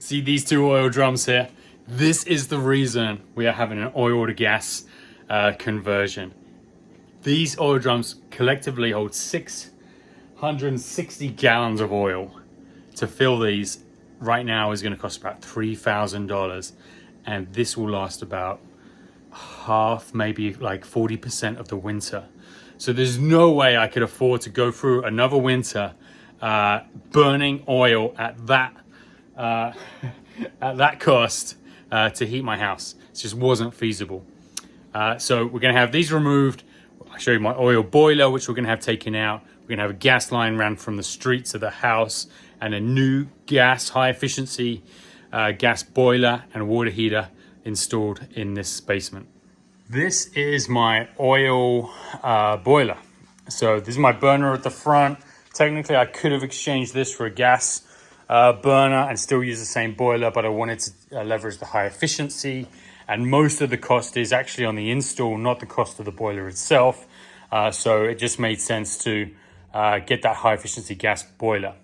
See these two oil drums here? This is the reason we are having an oil to gas conversion. These oil drums collectively hold 660 gallons of oil. To fill these right now is going to cost about $3,000, and this will last about half, maybe like 40% of the winter. So there's no way I could afford to go through another winter burning oil at that cost to heat my house. It just wasn't feasible. So we're going to have these removed. I'll show you my oil boiler, which we're going to have taken out. We're going to have a gas line ran from the street to the house, and a new gas, high efficiency gas boiler and water heater installed in this basement. This is my oil boiler. So this is my burner at the front. Technically, I could have exchanged this for a gas burner and still use the same boiler, but I wanted to leverage the high efficiency. And most of the cost is actually on the install, not the cost of the boiler itself. So it just made sense to get that high efficiency gas boiler.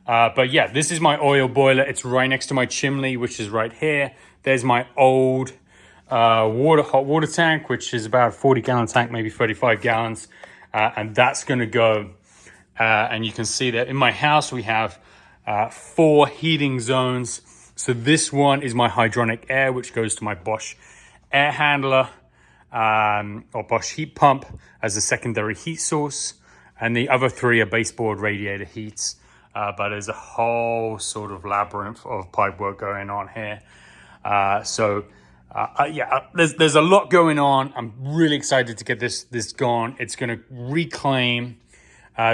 But yeah, this is my oil boiler. It's right next to my chimney, which is right here. There's my old hot water tank, which is about a 40-gallon tank, maybe 35 gallons. And that's going to go. And you can see that in my house, we have 4 heating zones. So this one is my hydronic air, which goes to my Bosch air handler or Bosch heat pump as a secondary heat source. And the other 3 are baseboard radiator heats. But there's a whole sort of labyrinth of pipe work going on here. There's a lot going on. I'm really excited to get this gone. It's going to reclaim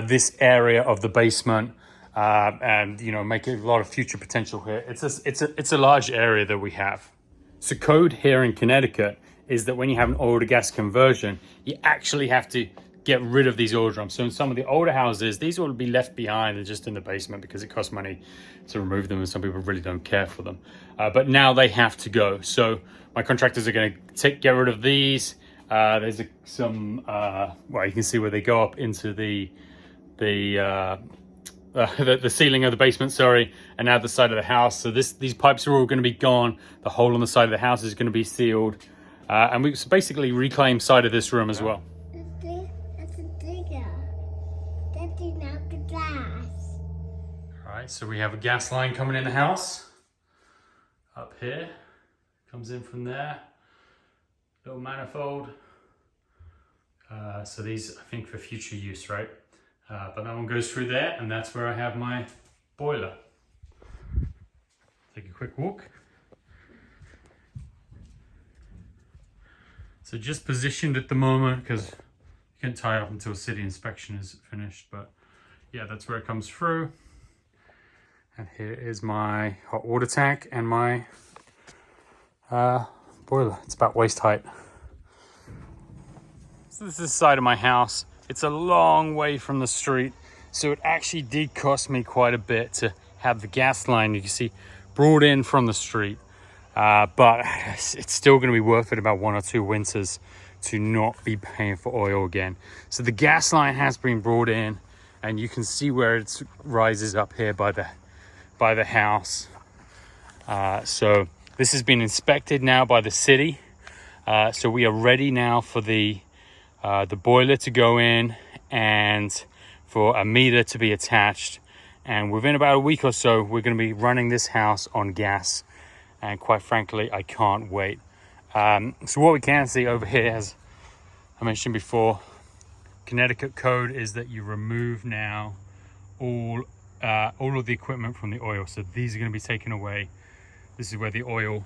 this area of the basement. And make a lot of future potential here. It's a large area that we have. So code here in Connecticut is that when you have an oil to gas conversion, you actually have to get rid of these oil drums. So in some of the older houses, these will be left behind and just in the basement because it costs money to remove them, and some people really don't care for them. But now they have to go. So my contractors are going to get rid of these. There's you can see where they go up into the ceiling of the basement, and now the side of the house. So these pipes are all going to be gone. The hole on the side of the house is going to be sealed, and we basically reclaim side of this room as well. That's a digger. That's not the gas. All right, so we have a gas line coming in the house up here. Comes in from there. Little manifold. So these, I think, for future use, right? But that one goes through there, and that's where I have my boiler. Take a quick walk. So just positioned at the moment because you can't tie up until city inspection is finished. But yeah, that's where it comes through. And here is my hot water tank and my boiler. It's about waist height. So this is the side of my house. It's a long way from the street, so it actually did cost me quite a bit to have the gas line, you can see, brought in from the street. But it's still going to be worth it about 1 or 2 winters to not be paying for oil again. So the gas line has been brought in, and you can see where it rises up here by the house. So this has been inspected now by the city. So we are ready now for the boiler to go in and for a meter to be attached. And within about a week or so, we're going to be running this house on gas. And quite frankly, I can't wait. So what we can see over here, as I mentioned before, Connecticut code is that you remove now all of the equipment from the oil. So these are going to be taken away. This is where the oil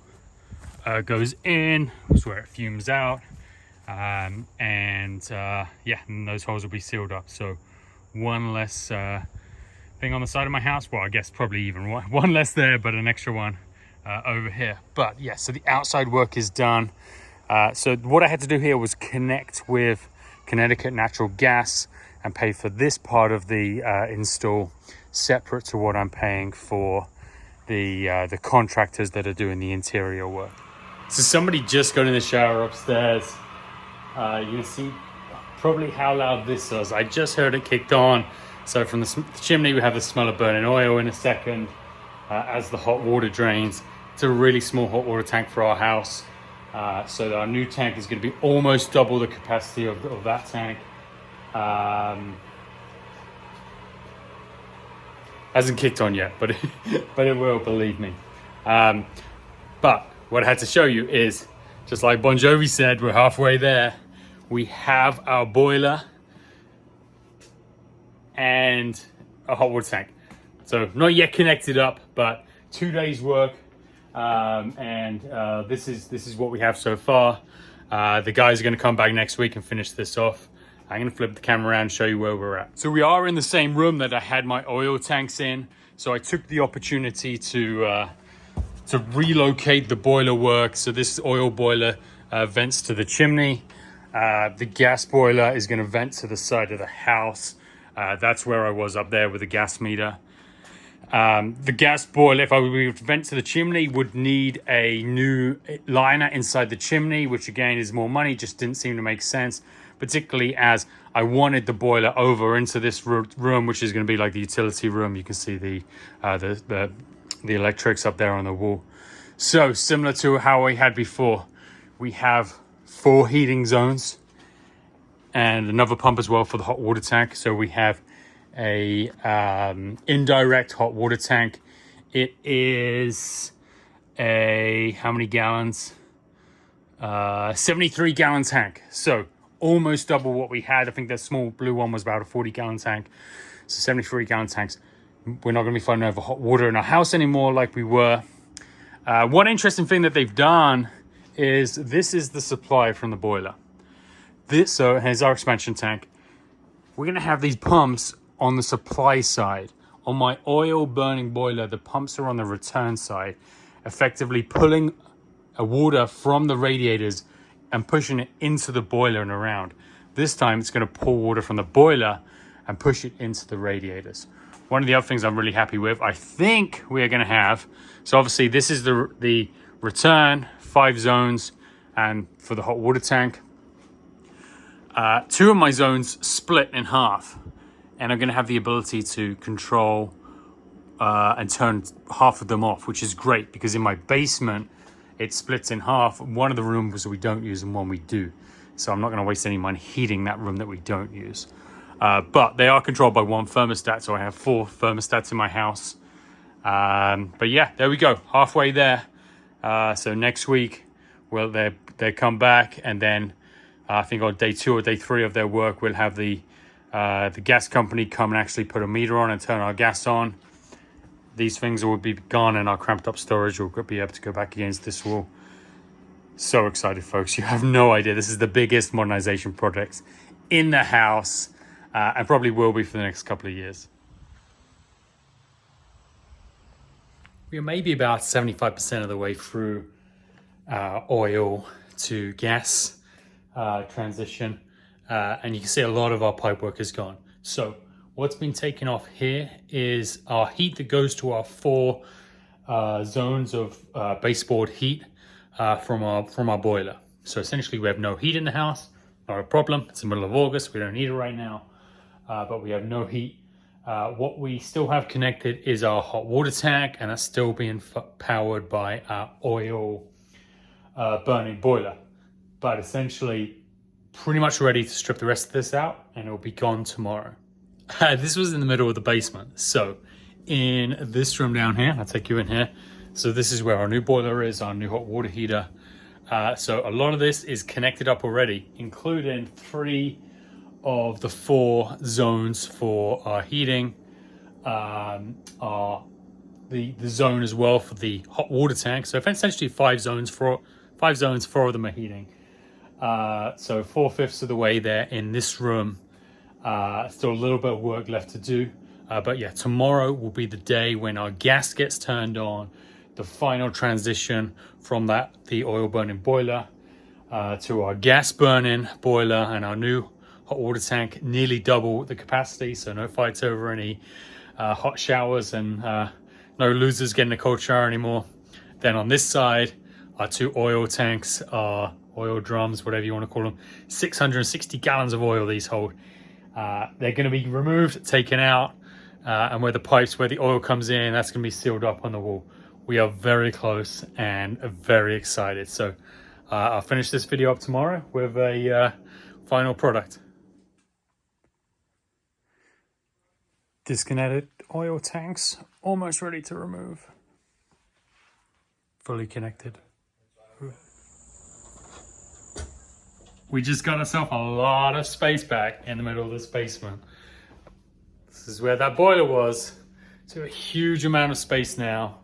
goes in. This is where it fumes out. And those holes will be sealed up. So one less thing on the side of my house. Well, I guess probably even one less there, but an extra one over here. But yeah, so the outside work is done. So what I had to do here was connect with Connecticut Natural Gas and pay for this part of the install separate to what I'm paying for the contractors that are doing the interior work. So somebody just got in the shower upstairs. You can see probably how loud this was. I just heard it kicked on. So from the chimney, we have the smell of burning oil in a second. as the hot water drains. It's a really small hot water tank for our house. So our new tank is going to be almost double the capacity of that tank. Hasn't kicked on yet, but but it will, believe me. But what I had to show you is, just like Bon Jovi said, we're halfway there. We have our boiler and a hot water tank. So not yet connected up, but 2 days work. This is what we have so far. The guys are going to come back next week and finish this off. I'm going to flip the camera around and show you where we're at. So we are in the same room that I had my oil tanks in. So I took the opportunity to relocate the boiler work. So this oil boiler vents to the chimney. The gas boiler is going to vent to the side of the house. That's where I was up there with the gas meter. The gas boiler, if I were to vent to the chimney, would need a new liner inside the chimney, which again is more money, just didn't seem to make sense, particularly as I wanted the boiler over into this room, which is going to be like the utility room. You can see the electrics up there on the wall. So similar to how we had before, we have 4 heating zones and another pump as well for the hot water tank. So we have a indirect hot water tank. It is a, how many gallons? 73 gallon tank. So almost double what we had. I think that small blue one was about a 40 gallon tank. So 73 gallon tanks. We're not going to be fighting over hot water in our house anymore like we were. One interesting thing that they've done is this is the supply from the boiler. So here's our expansion tank. We're going to have these pumps on the supply side. On my oil burning boiler, the pumps are on the return side, effectively pulling water from the radiators and pushing it into the boiler and around. This time it's going to pull water from the boiler and push it into the radiators. One of the other things I'm really happy with, I think we are going to have, so obviously this is the return, 5 zones, and for the hot water tank. 2 of my zones split in half, and I'm going to have the ability to control and turn half of them off, which is great because in my basement, it splits in half. One of the rooms we don't use and one we do. So I'm not going to waste any money heating that room that we don't use. But they are controlled by 1 thermostat, so I have 4 thermostats in my house. But yeah, there we go, halfway there. So next week, well, they come back, and then I think on day 2 or day 3 of their work, we'll have the gas company come and actually put a meter on and turn our gas on. These things will be gone, and our cramped up storage will be able to go back against this wall. So excited, folks. You have no idea. This is the biggest modernization project in the house, and probably will be for the next couple of years. We are maybe about 75% of the way through oil to gas transition, and you can see a lot of our pipe work is gone. So what's been taken off here is our heat that goes to our 4 zones of baseboard heat from our boiler. So essentially we have no heat in the house, not a problem. It's the middle of August, we don't need it right now, but we have no heat. What we still have connected is our hot water tank, and that's still being powered by our oil burning boiler. But essentially pretty much ready to strip the rest of this out, and it'll be gone tomorrow. This was in the middle of the basement. So in this room down here, I'll take you in here. So this is where our new boiler is, our new hot water heater. So a lot of this is connected up already, including 3 of the 4 zones for our heating. The zone as well for the hot water tank. So essentially 5 zones, 4 of them are heating. So 4/5 of the way there in this room. Still a little bit of work left to do, but yeah, tomorrow will be the day when our gas gets turned on, the final transition from the oil burning boiler to our gas burning boiler, and our new hot water tank, nearly double the capacity, so no fights over any hot showers, and no losers getting a cold shower anymore. Then on this side, our 2 oil tanks, our oil drums, whatever you want to call them, 660 gallons of oil these hold. They're going to be removed, taken out, and where the pipes, where the oil comes in, that's going to be sealed up on the wall. We are very close and very excited. So I'll finish this video up tomorrow with a final product. Disconnected oil tanks, almost ready to remove. Fully connected. We just got ourselves a lot of space back in the middle of this basement. This is where that boiler was. So a huge amount of space now.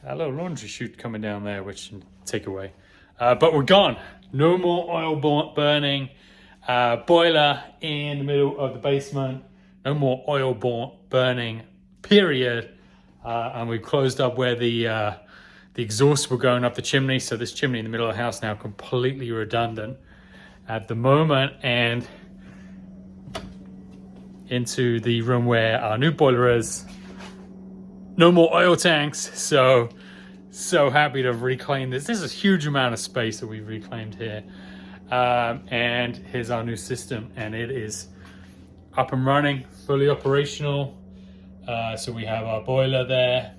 A little laundry chute coming down there, which you can take away. But we're gone. No more oil burning. Boiler in the middle of the basement. No more oil burning, period. And we've closed up where the exhausts were going up the chimney. So this chimney in the middle of the house now completely redundant at the moment, and into the room where our new boiler is. No more oil tanks. So happy to reclaim this. This is a huge amount of space that we've reclaimed here. And here's our new system, and it is up and running, fully operational. So we have our boiler there,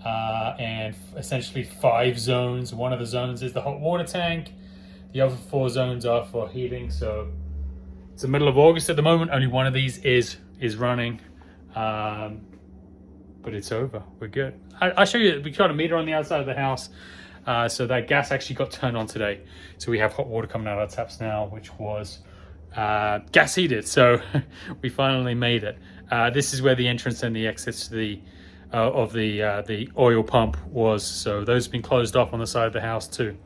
and essentially 5 zones. One of the zones is the hot water tank. The other 4 zones are for heating. So it's the middle of August at the moment. Only one of these is running, but it's over. We're good. I'll show you. We got a meter on the outside of the house. So that gas actually got turned on today. So we have hot water coming out of our taps now, which was gas heated. So we finally made it. This is where the entrance and the exits to the oil pump was. So those have been closed off on the side of the house too.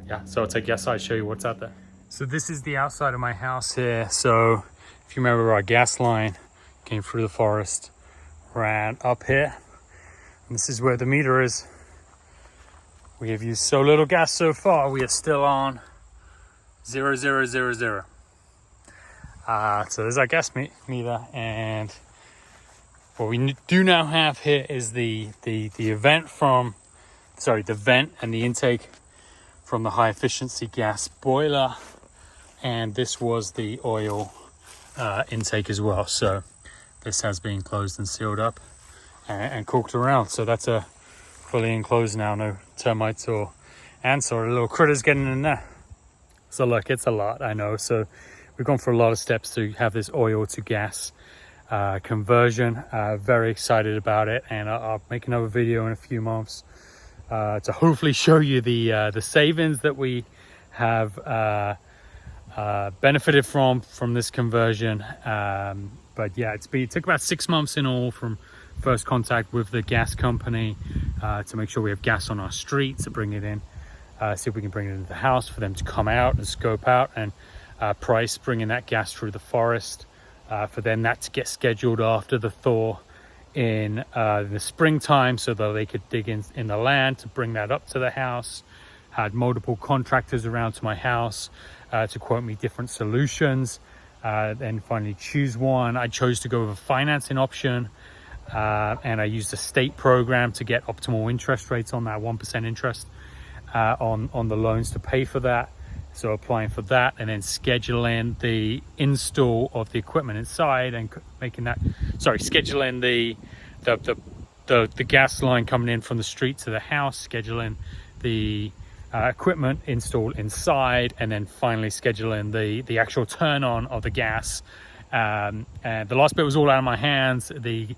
Yeah, so I'll take you outside, show you what's out there. So this is the outside of my house here. So if you remember, our gas line came through the forest, ran up here, and this is where the meter is. We have used so little gas so far. We are still on 0000. So there's our gas meter, and what we do now have here is the vent and the intake from the high efficiency gas boiler, and this was the oil intake as well. So this has been closed and sealed up and corked around. So that's a fully enclosed now, no termites or ants or little critters getting in there. So look, it's a lot, I know. So we've gone for a lot of steps to have this oil to gas conversion. Very excited about it, and I'll make another video in a few months to hopefully show you the savings that we have benefited from this conversion. But yeah, it took about 6 months in all from first contact with the gas company to make sure we have gas on our street, to bring it in, see if we can bring it into the house, for them to come out and scope out and price bringing that gas through the forest, for then that to get scheduled after the thaw in the springtime, so that they could dig in the land to bring that up to the house. Had multiple contractors around to my house to quote me different solutions, then finally choose one. I chose to go with a financing option, and I used a state program to get optimal interest rates on that 1% interest on the loans to pay for that. So applying for that, and then scheduling the install of the equipment inside, and scheduling the gas line coming in from the street to the house, scheduling the equipment installed inside, and then finally scheduling the actual turn on of the gas. And the last bit was all out of my hands. The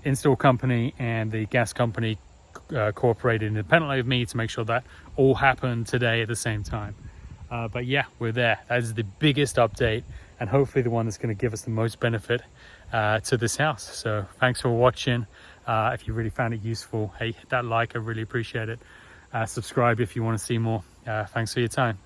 install company and the gas company cooperated independently with me to make sure that all happened today at the same time. But yeah, we're there. That is the biggest update, and hopefully the one that's going to give us the most benefit to this house. So thanks for watching. If you really found it useful, hey, hit that like, I really appreciate it. Subscribe if you want to see more. Thanks for your time.